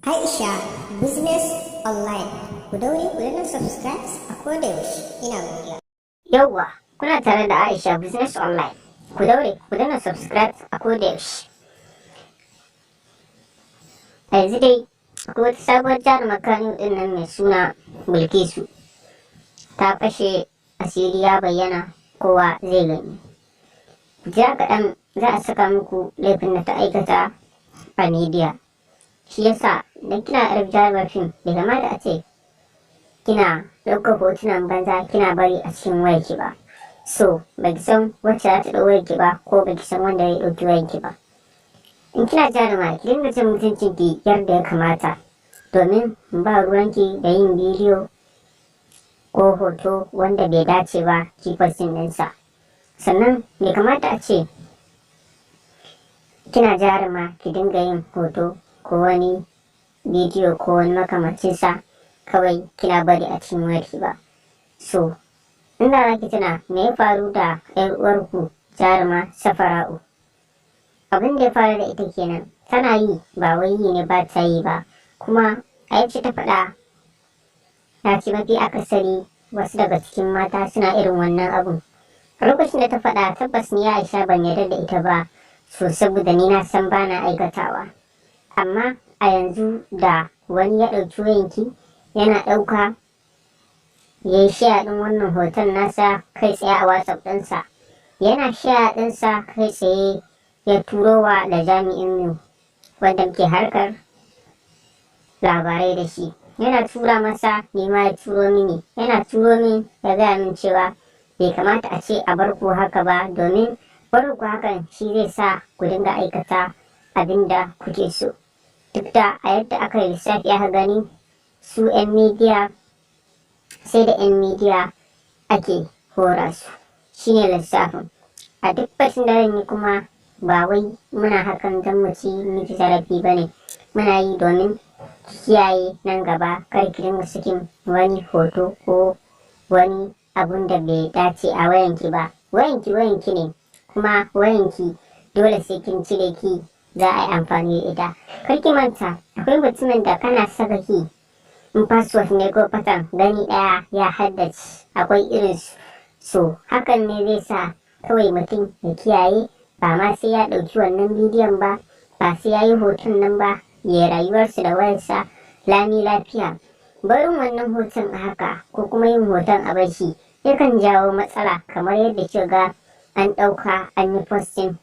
Aisha Business Online. Ku daure ku danna subscribe a koda yaushe. Ina godiya. Yawwa, kuna tare da Aisha Business Online. Ku daure ku danna subscribe a koda yaushe. A yanzu dai akwai wata sabuwar jarumar Kano din nan mai suna Bilkisu. Ta fashe, asiri ya bayyana, kowa zai gani. Ja kaɗan za a saka muku laifin da ta aikata a media. Shi yasa idan kina yar jarumar fim bai kamata a ce kina ɗaukar hotunan banza kina bari a cikin wayarki ba. So baki san wacce za ta ɗau wayarki ba, ko baki san wanda ya ɗauki wayarki ba. In kina jaruma ki dinga jin mutuncin ki yadda ya kamata, domin ba ruwanki da yin bidiyo ko hoto wanda bai dace ba ki posting ɗinsa. Sannan bai kamata a ce kina jaruma ki dinga yin hoto ko wani bidiyo ko wani makamancinsa kawai kina bari a cikin wayarki ba. So inda za ki tuna me ya faru da yar uwarku jaruma Safara'u. Abin da ya faru da ita kenan, tana yi ba wai yi ne ba ta yi ba, kuma a yace ta faɗa ta ce mafi akasari wasu daga cikin mata suna irin wannan abun. A lokacin da ta faɗa tabbas ni Aisha ban yarda da ita ba, so saboda ni na san bana aikatawa. Amma a yanzu da wani ya ɗauki wayanki yana ɗauka ya yi share ɗin wannan hoton nasa kai tsaye a WhatsApp ɗinsa, yana share ɗinsa kai tsaye ya turo wa da jami'in mu wanda muke harkar labarai da shi. Yana tura masa, ni ma ya turo mini, yana turo min ya gaya min cewa bai kamata a ce a bar ku haka ba, domin barin ku hakan shi zai sa ku dinga aikata abin da kuke so. Duk da a yadda aka yi lissafi aka gani su 'yan midiya sai da 'yan midiya ake hora su, shine lissafin. A duk batun da zan yi kuma ba wai muna hakan don mu ci miki zarafi ba ne, muna yi domin kiyaye nan gaba kar ki dinga sakin wani hoto ko wani abun da bai dace a wayanki ba. Wayanki ne, kuma wayanki dole sai kin cire ki za a yi amfani da ita. Kar ki manta akwai mutumin da kana saka ki in password ne ko fatan gani ɗaya ya haddace, akwai irin su. So hakan ne zai sa kawai mutum ya kiyaye, ba ma sai ya ɗauki wannan bidiyon ba, ba sai ya yi hoton nan ba, ya rayuwarsa da wayarsa lami lafiya. Barin wannan hoton a haka ko kuma yin hoton a bashi yakan jawo matsala, kamar yadda kika ga an ɗauka an yi posting.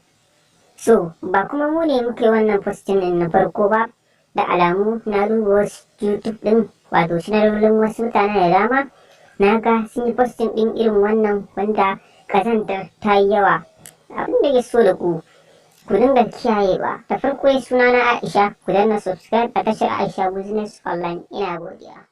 So ba kuma mu ne muka yi wannan posting ɗin na farko ba, da alamu na duba wasu YouTube ɗin, wato sanarwar wasu mutane da dama na ga sun yi posting ɗin irin wannan wanda ƙazantar ta yi yawa. Abin da ya so da ku dinga kiyayewa. Da farko suna na Aisha, ku danna subscribe a tashar Aisha Business Online. Ina godiya.